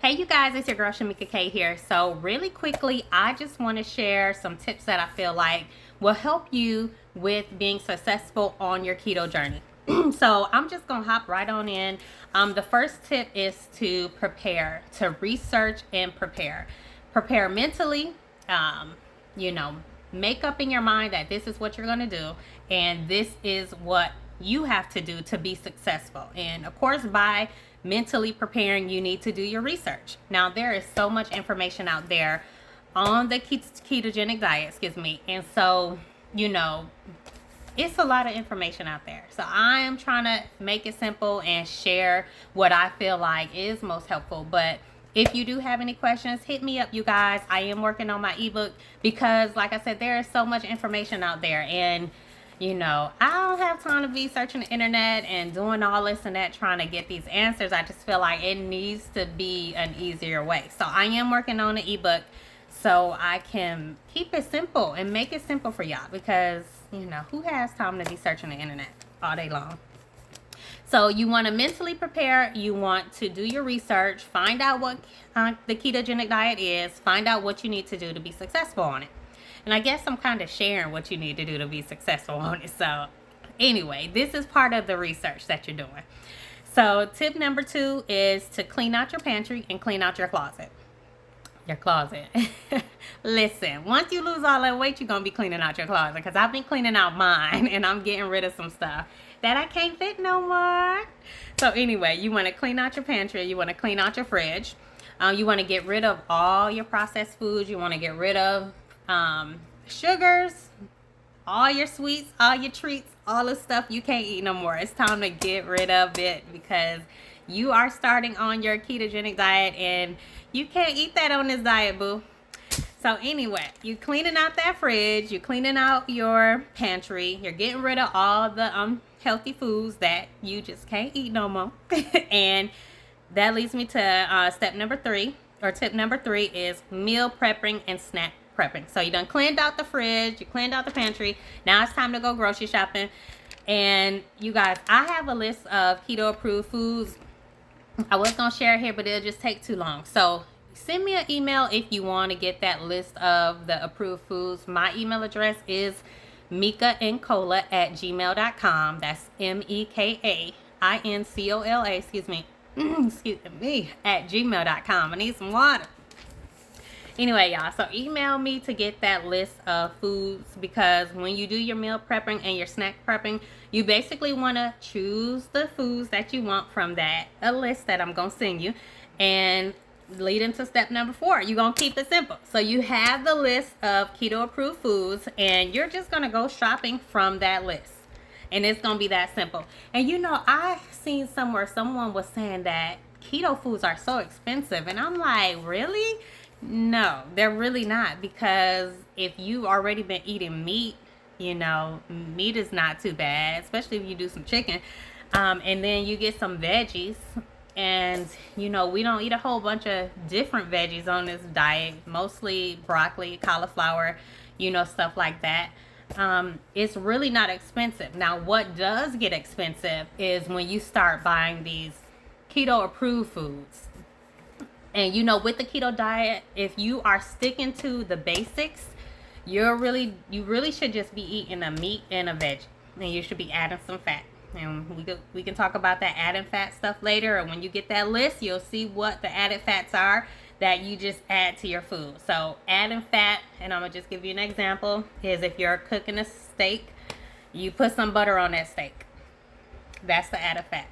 Hey you guys, it's your girl Shamika K here. So really quickly, I just want to share some tips that I feel like will help you with being successful on your keto journey. So I'm just going to hop right on in. The first tip is to prepare, to research and prepare. Prepare mentally, you know, make up in your mind that this is what you're going to do and this is what you have to do to be successful. And of course, by mentally preparing, you need to do your research. Now, there is so much information out there on the ketogenic diet, and so, it's a lot of information out there. So I am trying to make it simple and share what I feel like is most helpful. But if you do have any questions, hit me up, you guys. I am working on my ebook because, like I said, there is so much information out there. And, I don't have time to be searching the internet and doing all this and that trying to get these answers. I just feel like it needs to be an easier way. So I am working on an ebook so I can keep it simple and make it simple for y'all because, who has time to be searching the internet all day long? So you want to mentally prepare. You want to do your research, find out what the ketogenic diet is, find out what you need to do to be successful on it. And I guess I'm kind of sharing what you need to do to be successful on it. So anyway, this is part of the research that you're doing. So tip number 2 is to clean out your pantry and clean out your closet. Listen, once you lose all that weight, you're going to be cleaning out your closet because I've been cleaning out mine and I'm getting rid of some stuff that I can't fit no more. So anyway, you want to clean out your pantry. You want to clean out your fridge. You want to get rid of all your processed foods. You want to get rid of sugars, all your sweets, all your treats, all the stuff you can't eat no more. It's time to get rid of it because you are starting on your ketogenic diet and you can't eat that on this diet, boo. So anyway, you cleaning out that fridge, you cleaning out your pantry, you're getting rid of all the unhealthy foods that you just can't eat no more. And that leads me to step number 3, or tip number 3 is meal prepping and snack prepping. So you done cleaned out the fridge, you cleaned out the pantry. Now it's time to go grocery shopping. And you guys, I have a list of keto approved foods. I was going to share it here, but it'll just take too long. So send me an email if you want to get that list of the approved foods. My email address is mekaincola@gmail.com. That's MEKAINCOLA, excuse me, at gmail.com. I need some water. Anyway, y'all, so email me to get that list of foods because when you do your meal prepping and your snack prepping, you basically want to choose the foods that you want from a list that I'm going to send you and lead into step number 4. You're going to keep it simple. So you have the list of keto approved foods and you're just going to go shopping from that list. And it's going to be that simple. And I seen somewhere someone was saying that keto foods are so expensive. And I'm like, really? No, they're really not, because if you've already been eating meat, meat is not too bad, especially if you do some chicken. And then you get some veggies. And, we don't eat a whole bunch of different veggies on this diet, mostly broccoli, cauliflower, stuff like that. It's really not expensive. Now, what does get expensive is when you start buying these keto approved foods. And with the keto diet, if you are sticking to the basics, you really should just be eating a meat and a veg, and you should be adding some fat. And we can talk about that adding fat stuff later. And when you get that list, you'll see what the added fats are that you just add to your food. So adding fat, and I'm gonna just give you an example, is if you're cooking a steak, you put some butter on that steak. That's the added fat.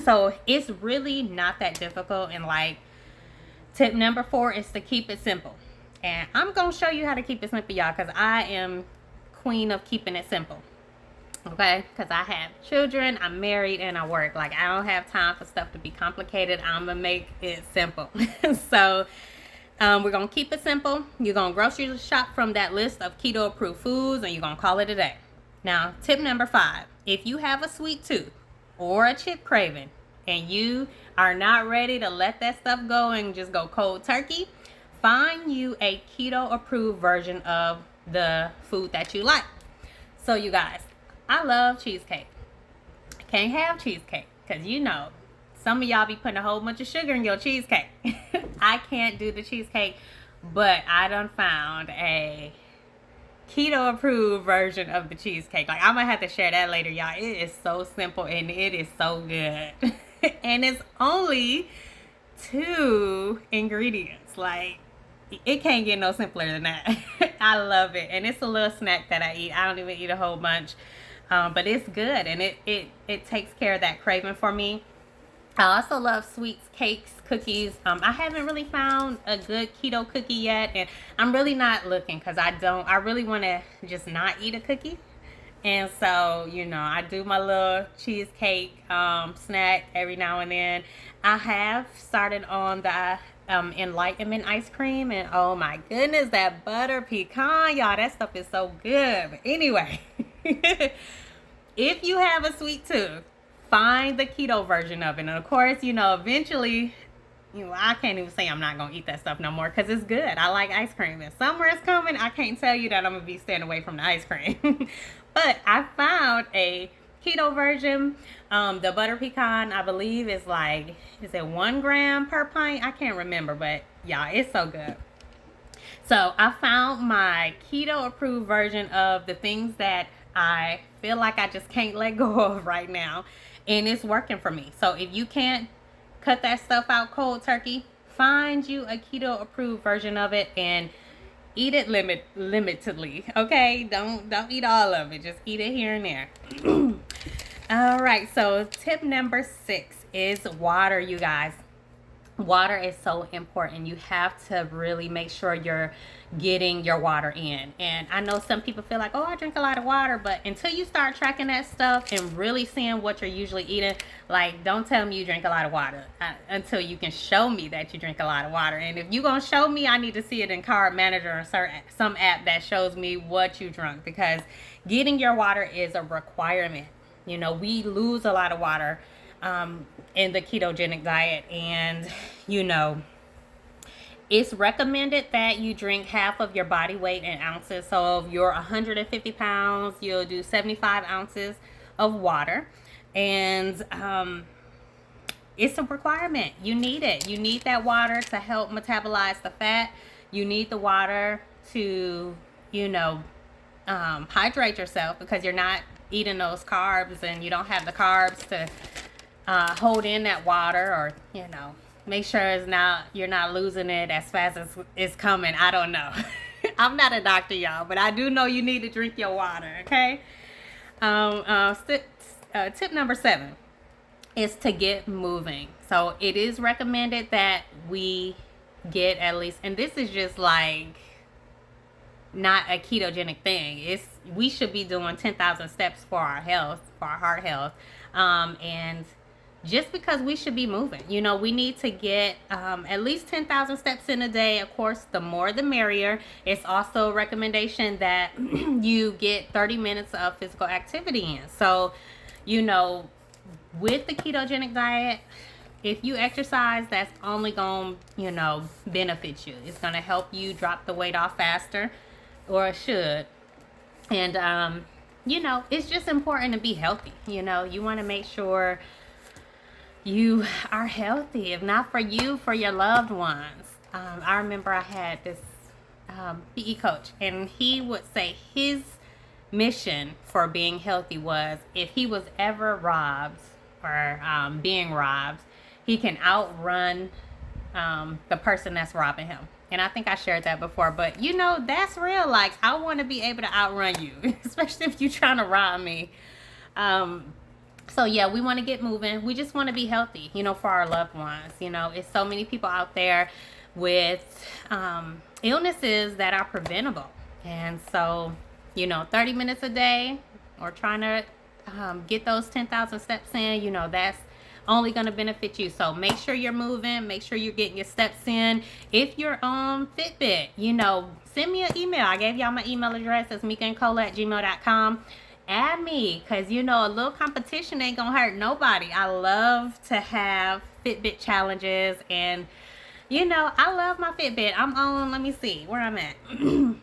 So it's really not that difficult. And tip number 4 is to keep it simple. And I'm going to show you how to keep it simple, y'all, because I am queen of keeping it simple. Okay? Because I have children, I'm married, and I work. I don't have time for stuff to be complicated. I'm going to make it simple. So we're going to keep it simple. You're going to grocery shop from that list of keto approved foods, and you're going to call it a day. Now, tip number 5. If you have a sweet tooth or a chip craving, and you are not ready to let that stuff go and just go cold turkey, find you a keto approved version of the food that you like. So you guys, I love cheesecake. Can't have cheesecake because some of y'all be putting a whole bunch of sugar in your cheesecake. I can't do the cheesecake, but I done found a keto approved version of the cheesecake. Like, I'm gonna have to share that later, y'all. It is so simple and it is so good. And it's only 2 ingredients. Like, it can't get no simpler than that. I love it. And it's a little snack that I eat. I don't even eat a whole bunch. But it's good, and it takes care of that craving for me. I also love sweets, cakes, cookies. I haven't really found a good keto cookie yet, and I'm really not looking because I really want to just not eat a cookie. And so, I do my little cheesecake snack every now and then. I have started on the Enlightenment ice cream, and oh my goodness, that butter pecan, y'all, that stuff is so good. But anyway, if you have a sweet tooth, find the keto version of it. And of course, eventually, I can't even say I'm not going to eat that stuff no more because it's good. I like ice cream. And summer is coming. I can't tell you that I'm going to be staying away from the ice cream. But I found a keto version. The butter pecan, I believe, is it 1 gram per pint? I can't remember, but yeah, it's so good. So I found my keto approved version of the things that I feel like I just can't let go of right now. And it's working for me. So if you can't cut that stuff out cold turkey, find you a keto approved version of it and eat it limitedly. Okay, don't eat all of it. Just eat it here and there. All right, so tip number 6 is water, you guys. Water is so important. You have to really make sure you're getting your water in. And I know some people feel like, oh, I drink a lot of water, but until you start tracking that stuff and really seeing what you're usually eating, like, don't tell me you drink a lot of water until you can show me that you drink a lot of water. And if you're going to show me, I need to see it in Carb Manager or some app that shows me what you drunk, because getting your water is a requirement. We lose a lot of water in the ketogenic diet, and it's recommended that you drink half of your body weight in ounces. So if you're 150 pounds, you'll do 75 ounces of water, and it's a requirement. You need it. You need that water to help metabolize the fat. You need the water to hydrate yourself, because you're not eating those carbs and you don't have the carbs to hold in that water, or make sure you're not losing it as fast as it's coming. I don't know. I'm not a doctor, y'all, but I do know you need to drink your water. Okay. Tip number 7 is to get moving. So it is recommended that we get at least, and this is just like not a ketogenic thing. We should be doing 10,000 steps for our health, for our heart health. And just because we should be moving, we need to get at least 10,000 steps in a day. Of course, the more the merrier. It's also a recommendation that you get 30 minutes of physical activity in. So, with the ketogenic diet, if you exercise, that's only going to, benefit you. It's going to help you drop the weight off faster, or it should. And, it's just important to be healthy. You want to make sure you are healthy, if not for you, for your loved ones. I remember I had this PE coach, and he would say his mission for being healthy was, if he was ever robbed or being robbed, he can outrun the person that's robbing him. And I think I shared that before, but that's real. Like, I want to be able to outrun you, especially if you're trying to rob me. So yeah, we want to get moving. We just want to be healthy, for our loved ones. It's so many people out there with illnesses that are preventable. And so, 30 minutes a day, or trying to get those 10,000 steps in, that's only going to benefit you. So make sure you're moving. Make sure you're getting your steps in. If you're on Fitbit, send me an email. I gave y'all my email address. It's mikaandcola@gmail.com. Add me, because a little competition ain't gonna hurt nobody. I love to have Fitbit challenges, and I love my Fitbit. I'm on, let me see where I'm at. And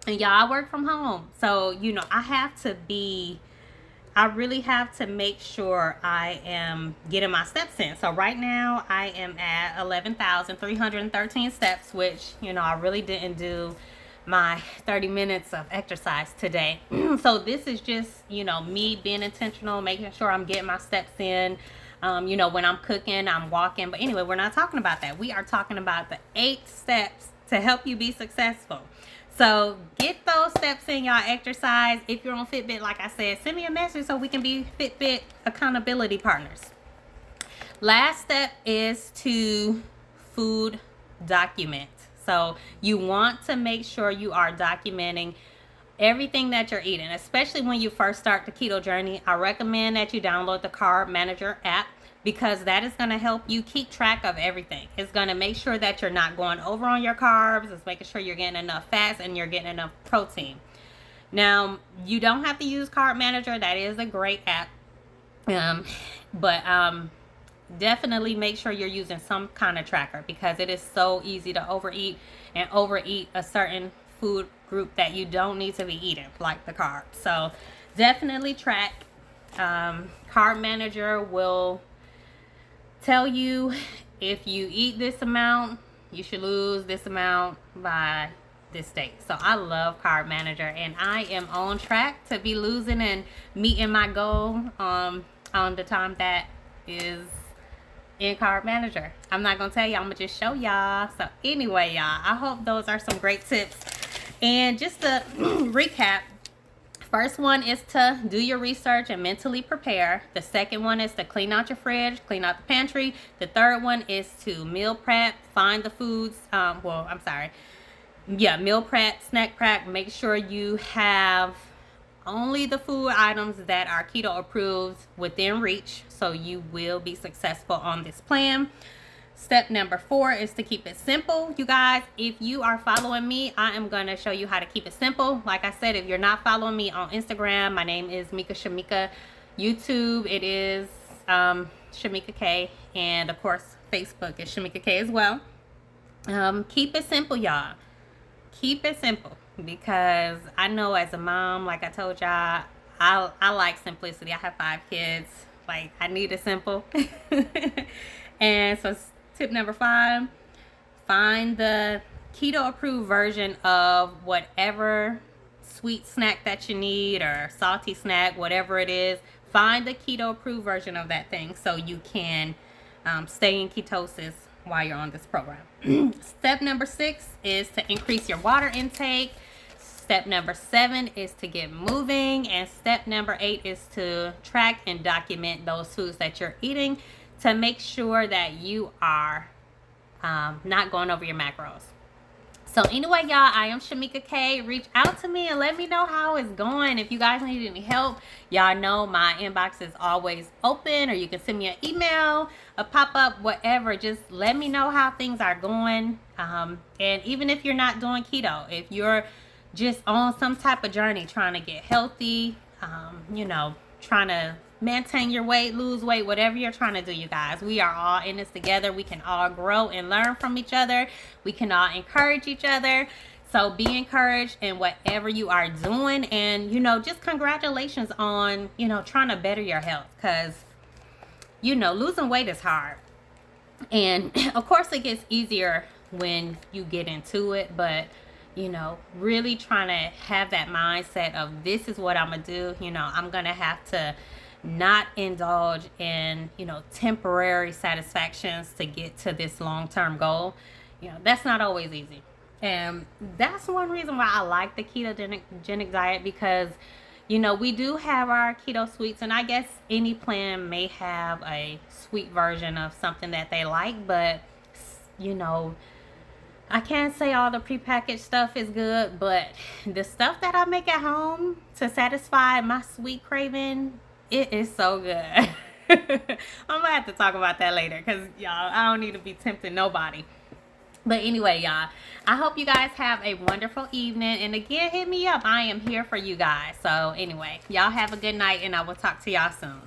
y'all, I work from home, so I have to be I really have to make sure I am getting my steps in. So right now I am at 11,313 steps, which, you know, I really didn't do my 30 minutes of exercise today. So this is just, you know, me being intentional, making sure I'm getting my steps in. You know, when I'm cooking, I'm walking. But anyway, we're not talking about that. We are talking about the 8 steps to help you be successful. So get those steps in, y'all. Exercise. If you're on Fitbit, like I said, send me a message so we can be Fitbit accountability partners. Last step is to food document. So you want to make sure you are documenting everything that you're eating, especially when you first start the keto journey. I recommend that you download the Carb Manager app, because that is going to help you keep track of everything. It's going to make sure that you're not going over on your carbs. It's making sure you're getting enough fats and you're getting enough protein. Now, you don't have to use Carb Manager. That is a great app. But definitely make sure you're using some kind of tracker, because it is so easy to overeat a certain food group that you don't need to be eating, like the carbs. So definitely track. Carb Manager will tell you if you eat this amount, you should lose this amount by this date. So I love Carb Manager, and I am on track to be losing and meeting my goal on the time that is in Carb Manager. I'm not gonna tell y'all, I'm gonna just show y'all. So anyway, y'all, I hope those are some great tips. And just to recap, first one is to do your research and mentally prepare. The second one is to clean out your fridge, clean out the pantry. The third one is to meal prep, find the foods. Meal prep, snack prep. Make sure you have only the food items that are keto approved within reach, so you will be successful on this plan. Step number 4 is to keep it simple. You guys, if you are following me, I am going to show you how to keep it simple. Like I said, if you're not following me on Instagram, my name is Mika Shamika. YouTube, it is Shamika K. And of course, Facebook is Shamika K as well. Keep it simple, y'all. Keep it simple, because I know as a mom, like I told y'all, I like simplicity. I have 5 kids. Like, I need it simple. And so tip number 5, find the keto approved version of whatever sweet snack that you need, or salty snack, whatever it is. Find the keto approved version of that thing so you can stay in ketosis while you're on this program. Step number 6 is to increase your water intake. Step number 7 is to get moving. And step number 8 is to track and document those foods that you're eating to make sure that you are not going over your macros. So anyway, y'all, I am Shamika K. Reach out to me and let me know how it's going. If you guys need any help, y'all know my inbox is always open, or you can send me an email, a pop-up, whatever. Just let me know how things are going. And even if you're not doing keto, if you're just on some type of journey trying to get healthy, trying to maintain your weight, lose weight, whatever you're trying to do, you guys, we are all in this together. We can all grow and learn from each other. We can all encourage each other. So be encouraged in whatever you are doing. And, just congratulations on, trying to better your health, because, losing weight is hard. And of course it gets easier when you get into it, but really trying to have that mindset of, this is what I'm gonna do. I'm gonna have to not indulge in temporary satisfactions to get to this long-term goal. That's not always easy, and that's one reason why I like the ketogenic diet, because we do have our keto sweets, and I guess any plan may have a sweet version of something that they like, but I can't say all the prepackaged stuff is good, but the stuff that I make at home to satisfy my sweet craving, it is so good. I'm gonna have to talk about that later, because y'all, I don't need to be tempting nobody. But anyway, y'all, I hope you guys have a wonderful evening. And again, hit me up. I am here for you guys. So anyway, y'all have a good night, and I will talk to y'all soon.